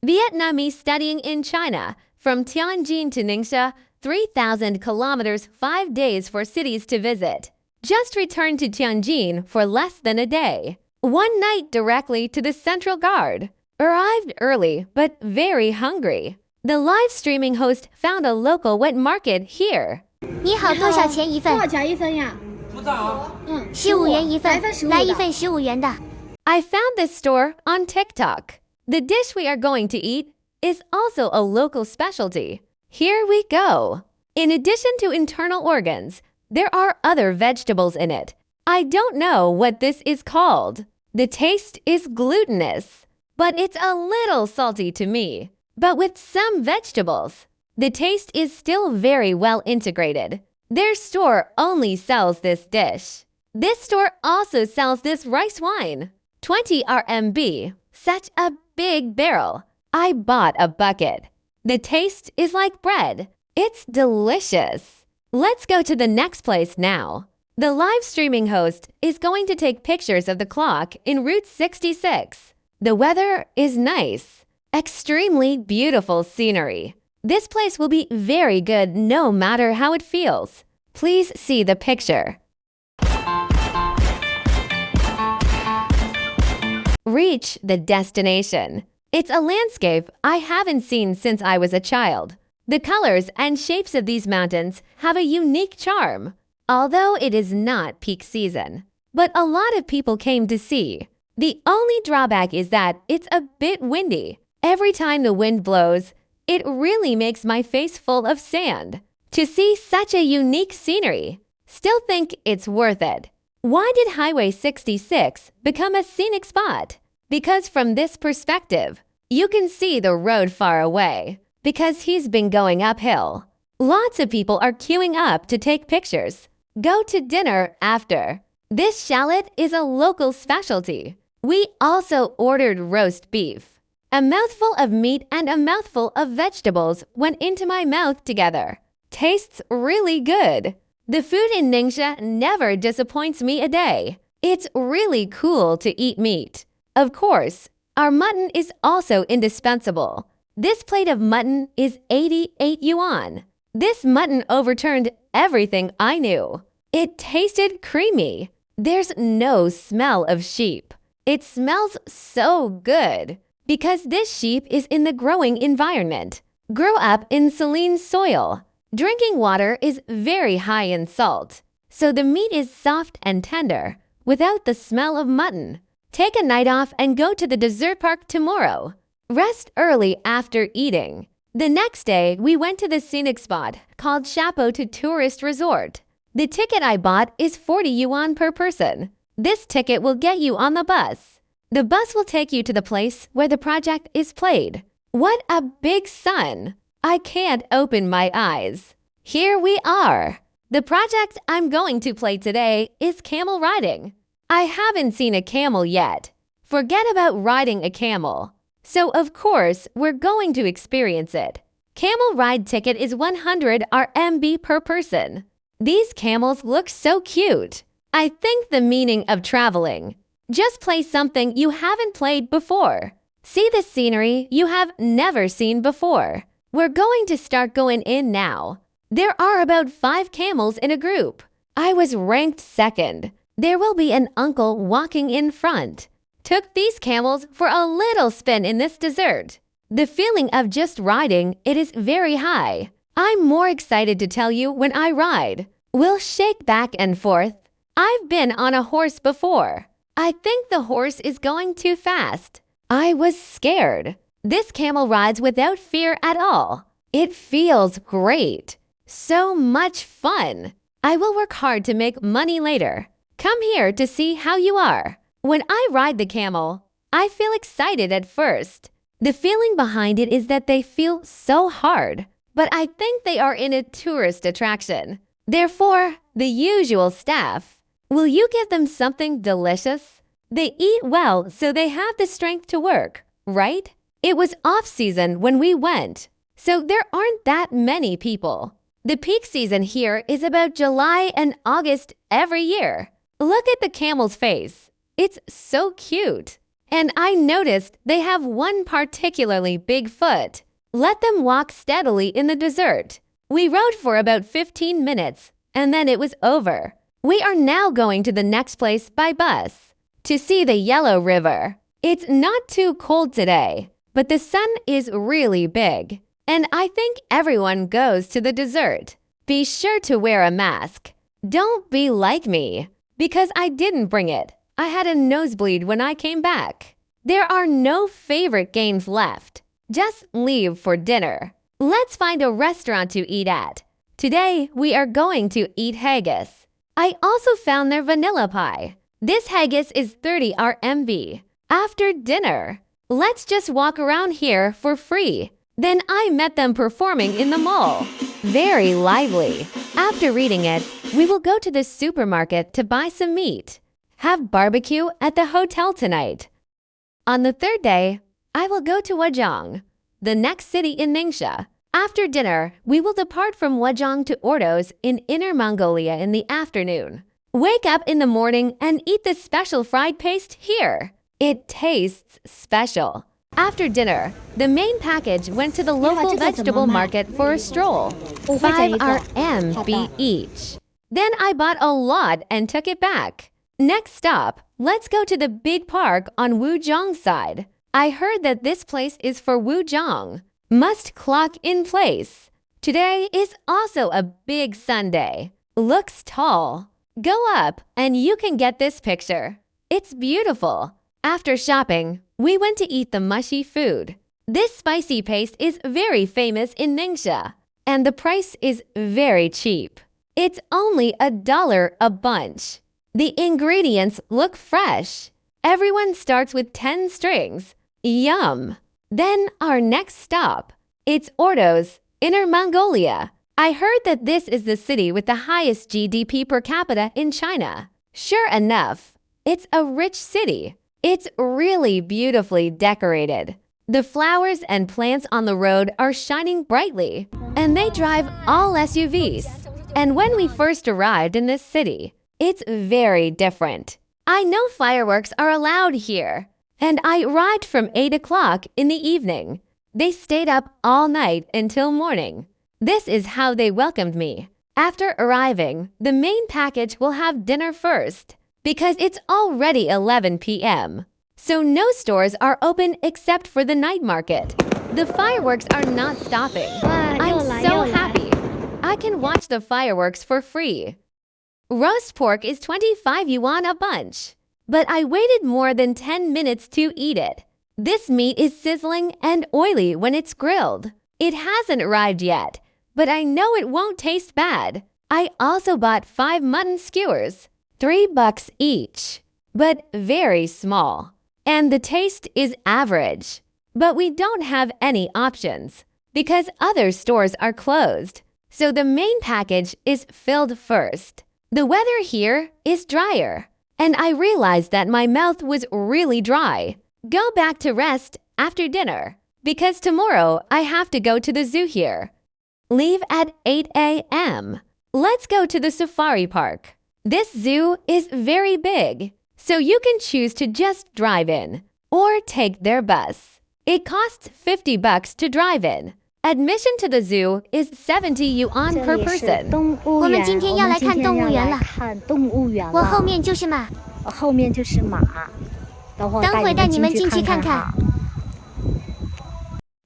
Vietnamese studying in China, from Tianjin to Ningxia, 3,000 kilometers, 5 days for cities to visit. Just returned to Tianjin for less than a day. One night directly to the Central Guard. Arrived early, but very hungry. The live streaming host found a local wet market here. 你好，多少钱一份？多少钱一份呀？不早。15元一份，来一份15 15元的。I found this store on TikTok. The dish we are going to eat is also a local specialty. Here we go. In addition to internal organs, there are other vegetables in it. I don't know what this is called. The taste is glutinous, but it's a little salty to me. But with some vegetables, the taste is still very well integrated. Their store only sells this dish. This store also sells this rice wine. 20 RMB, such a big barrel. I bought a bucket. The taste is like bread. It's delicious. Let's go to the next place now. The live streaming host is going to take pictures of the clock in Route 66. The weather is nice. Extremely beautiful scenery. This place will be very good no matter how it feels. Please see the picture. Reach the destination. It's a landscape I haven't seen since I was a child. The colors and shapes of these mountains have a unique charm, although it is not peak season. But a lot of people came to see. The only drawback is that it's a bit windy. Every time the wind blows, it really makes my face full of sand. To see such a unique scenery, still think it's worth it. Why did Highway 66 become a scenic spot? Because from this perspective, you can see the road far away, because he's been going uphill. Lots of people are queuing up to take pictures. Go to dinner after. This shallot is a local specialty. We also ordered roast beef. A mouthful of meat and a mouthful of vegetables went into my mouth together. Tastes really good. The food in Ningxia never disappoints me a day. It's really cool to eat meat. Of course, our mutton is also indispensable. This plate of mutton is 88 yuan. This mutton overturned everything I knew. It tasted creamy. There's no smell of sheep. It smells so good because this sheep is in the growing environment. Grow up in saline soil. Drinking water is very high in salt, so the meat is soft and tender without the smell of mutton. Take a night off and go to the dessert park tomorrow. Rest early after eating. The next day, we went to the scenic spot called Chapeau to Tourist Resort. The ticket I bought is 40 yuan per person. This ticket will get you on the bus. The bus will take you to the place where the project is played. What a big sun! I can't open my eyes. Here we are. The project I'm going to play today is camel riding. I haven't seen a camel yet. Forget about riding a camel. So of course, we're going to experience it. Camel ride ticket is 100 RMB per person. These camels look so cute. I think the meaning of traveling. Just play something you haven't played before. See the scenery you have never seen before. We're going to start going in now. There are about 5 camels in a group. I was ranked second. There will be an uncle walking in front. Took these camels for a little spin in this desert. The feeling of just riding it is very high. I'm more excited to tell you when I ride. We'll shake back and forth. I've been on a horse before. I think the horse is going too fast. I was scared. This camel rides without fear at all. It feels great. So much fun. I will work hard to make money later. Come here to see how you are. When I ride the camel, I feel excited at first. The feeling behind it is that they feel so hard, but I think they are in a tourist attraction. Therefore, the usual staff. Will you give them something delicious? They eat well, so they have the strength to work, right? It was off-season when we went, so there aren't that many people. The peak season here is about July and August every year. Look at the camel's face. It's so cute. and I noticed they have one particularly big foot. Let them walk steadily in the desert. We rode for about 15 minutes, and then it was over. We are now going to the next place by bus to see the Yellow River. It's not too cold today, but the sun is really big, and I think everyone goes to the desert. Be sure to wear a mask. Don't be like me, because I didn't bring it. I had a nosebleed when I came back. There are no favorite games left. Just leave for dinner. Let's find a restaurant to eat at. Today, we are going to eat haggis. I also found their vanilla pie. This haggis is 30 RMB. After dinner, let's just walk around here for free. Then I met them performing in the mall. Very lively. After reading it, we will go to the supermarket to buy some meat. Have barbecue at the hotel tonight. On the third day, I will go to Wuzhong, the next city in Ningxia. After dinner, we will depart from Wuzhong to Ordos in Inner Mongolia in the afternoon. Wake up in the morning and eat the special fried paste here. It tastes special. After dinner, the main package went to the local vegetable market for a stroll. 5 RMB each. Then I bought a lot and took it back. Next stop, let's go to the big park on Wuzhong side. I heard that this place is for Wuzhong. Must clock in place. Today is also a big Sunday. Looks tall. Go up and you can get this picture. It's beautiful. After shopping, we went to eat the mushy food. This spicy paste is very famous in Ningxia, and the price is very cheap. It's only $1 a bunch. The ingredients look fresh. Everyone starts with 10 strings. Yum! Then our next stop. It's Ordos, Inner Mongolia. I heard that this is the city with the highest GDP per capita in China. Sure enough, it's a rich city. It's really beautifully decorated. The flowers and plants on the road are shining brightly, and they drive all SUVs. And when we first arrived in this city, it's very different. I know fireworks are allowed here, and I arrived from 8 o'clock in the evening. They stayed up all night until morning. This is how they welcomed me. After arriving, the main package will have dinner first, because it's already 11 p.m. So no stores are open except for the night market. The fireworks are not stopping. I'm so happy. I can watch the fireworks for free. Roast pork is 25 yuan a bunch, but I waited more than 10 minutes to eat it. This meat is sizzling and oily when it's grilled. It hasn't arrived yet, but I know it won't taste bad. I also bought 5 mutton skewers, $3 each, but very small. And the taste is average. But we don't have any options because other stores are closed. So the main package is filled first. The weather here is drier, and I realized that my mouth was really dry. Go back to rest after dinner, because tomorrow I have to go to the zoo here. Leave at 8 a.m. Let's go to the safari park. This zoo is very big, so you can choose to just drive in or take their bus. It costs $50 to drive in. Admission to the zoo is 70 yuan per person. 我们今天要来看动物园了。我后面就是马。后面就是马。等会带你们进去看看。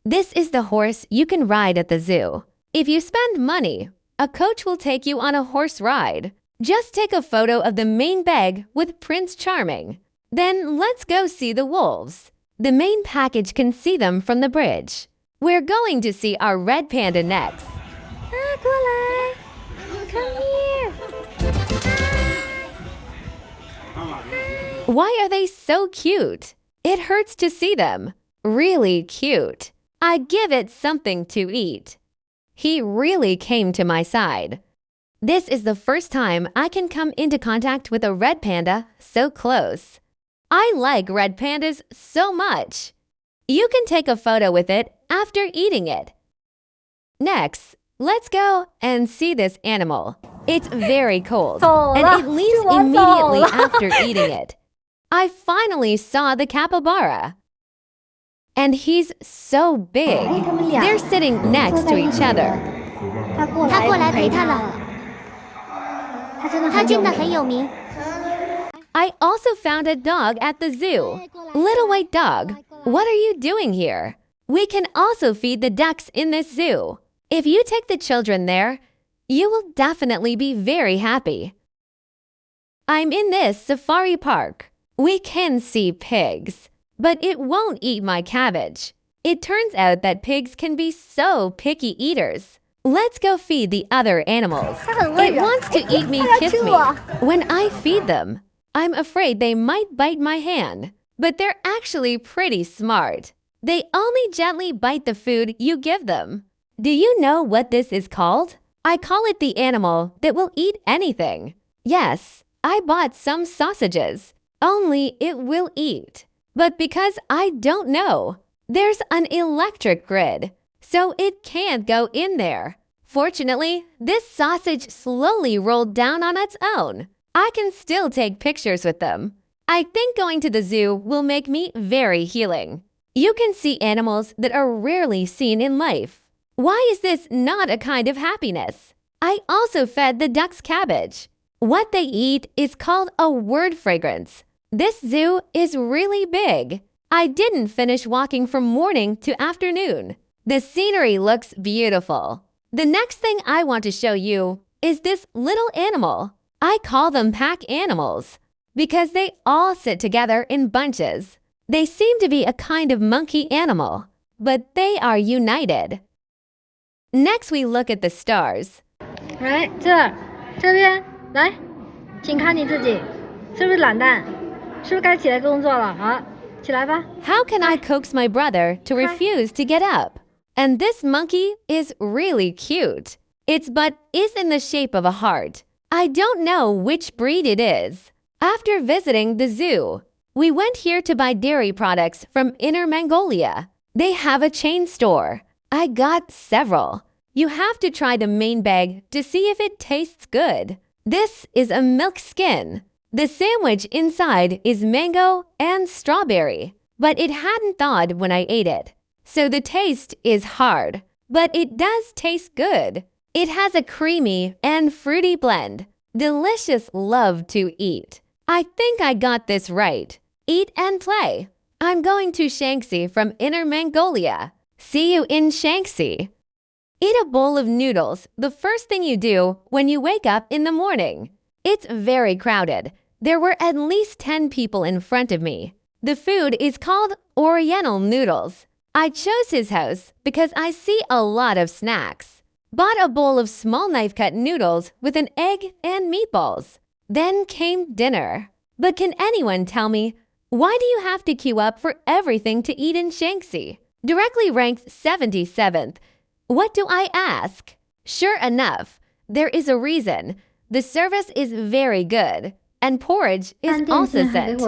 This is the horse you can ride at the zoo. If you spend money, a coach will take you on a horse ride. Just take a photo of the main bag with Prince Charming. Then let's go see the wolves. The main package can see them from the bridge. We're going to see our red panda next. 过来 Come here. Why are they so cute? It hurts to see them. Really cute. I give it something to eat. He really came to my side. This is the first time I can come into contact with a red panda so close. I like red pandas so much. You can take a photo with it after eating it. Next, let's go and see this animal. It's very cold, and it leaves immediately after eating it. I finally saw the capybara. And he's so big. They're sitting next to each other. 他过来陪他了，他真的很有名。 I also found a dog at the zoo. Little white dog, what are you doing here? We can also feed the ducks in this zoo. If you take the children there, you will definitely be very happy. I'm in this safari park. We can see pigs, but it won't eat my cabbage. It turns out that pigs can be so picky eaters. Let's go feed the other animals. It wants to eat me, kiss me. When I feed them, I'm afraid they might bite my hand, but they're actually pretty smart. They only gently bite the food you give them. Do you know what this is called? I call it the animal that will eat anything. Yes, I bought some sausages. Only it will eat. But because I don't know, there's an electric grid, so it can't go in there. Fortunately, this sausage slowly rolled down on its own. I can still take pictures with them. I think going to the zoo will make me very healing. You can see animals that are rarely seen in life. Why is this not a kind of happiness? I also fed the ducks cabbage. What they eat is called a word fragrance. This zoo is really big. I didn't finish walking from morning to afternoon. The scenery looks beautiful. The next thing I want to show you is this little animal. I call them pack animals because they all sit together in bunches. They seem to be a kind of monkey animal, but they are united. Next, we look at the stars. 来，这边来，请看你自己，是不是懒蛋？是不是该起来工作了啊？起来吧。 How can I coax my brother to refuse to get up? And this monkey is really cute. Its butt is in the shape of a heart. I don't know which breed it is. After visiting the zoo, we went here to buy dairy products from Inner Mongolia. They have a chain store. I got several. You have to try the main bag to see if it tastes good. This is a milk skin. The sandwich inside is mango and strawberry, but it hadn't thawed when I ate it. So the taste is hard, but it does taste good. It has a creamy and fruity blend. Delicious love to eat. I think I got this right. Eat and play. I'm going to Shaanxi from Inner Mongolia. See you in Shaanxi. Eat a bowl of noodles the first thing you do when you wake up in the morning. It's very crowded. There were at least 10 people in front of me. The food is called Oriental noodles. I chose his house because I see a lot of snacks. Bought a bowl of small knife-cut noodles with an egg and meatballs. Then came dinner. But can anyone tell me, why do you have to queue up for everything to eat in Shaanxi? Directly ranked 77th. What do I ask? Sure enough, there is a reason. The service is very good, and porridge is also sent.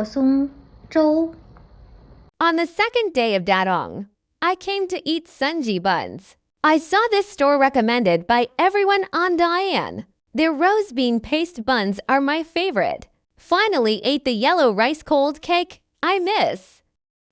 On the second day of Dadong, I came to eat Sunji buns. I saw this store recommended by everyone on Diane. Their rose bean paste buns are my favorite. Finally ate the yellow rice cold cake I miss.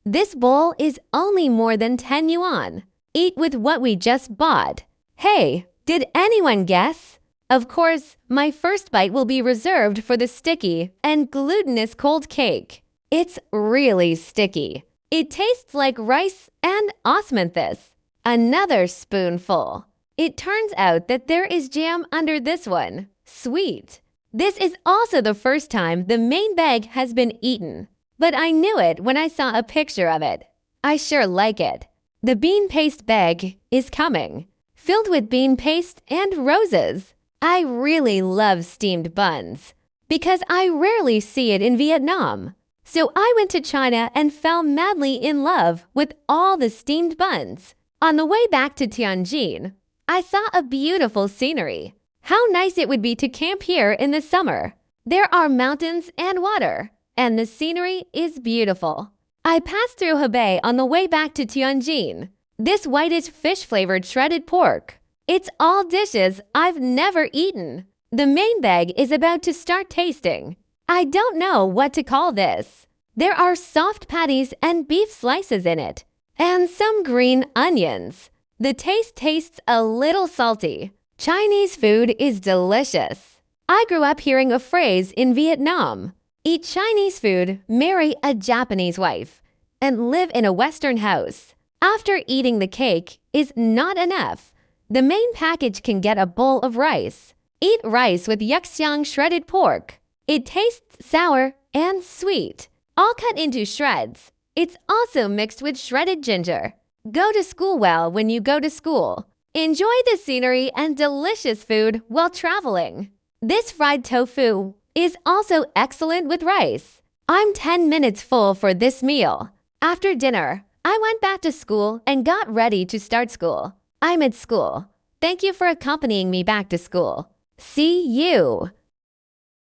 This bowl is only more than 10 yuan. Eat with what we just bought. Hey, did anyone guess? Of course, my first bite will be reserved for the sticky and glutinous cold cake. It's really sticky. It tastes like rice and osmanthus. Another spoonful. It turns out that there is jam under this one. Sweet. This is also the first time the main bag has been eaten. But I knew it when I saw a picture of it. I sure like it. The bean paste bag is coming, filled with bean paste and roses. I really love steamed buns because I rarely see it in Vietnam. So I went to China and fell madly in love with all the steamed buns. On the way back to Tianjin, I saw a beautiful scenery. How nice it would be to camp here in the summer. There are mountains and water, and the scenery is beautiful. I passed through Hebei on the way back to Tianjin. This whitish fish-flavored shredded pork. It's all dishes I've never eaten. The main bag is about to start tasting. I don't know what to call this. There are soft patties and beef slices in it, and some green onions. The taste tastes a little salty. Chinese food is delicious. I grew up hearing a phrase in Vietnam: eat Chinese food, marry a Japanese wife, and live in a Western house. After eating the cake is not enough. The main package can get a bowl of rice. Eat rice with yuxiang shredded pork. It tastes sour and sweet, all cut into shreds. It's also mixed with shredded ginger. Go to school well when you go to school. Enjoy the scenery and delicious food while traveling. This fried tofu is also excellent with rice. I'm 10 minutes full for this meal. After dinner, I went back to school and got ready to start school. I'm at school. Thank you for accompanying me back to school. See you.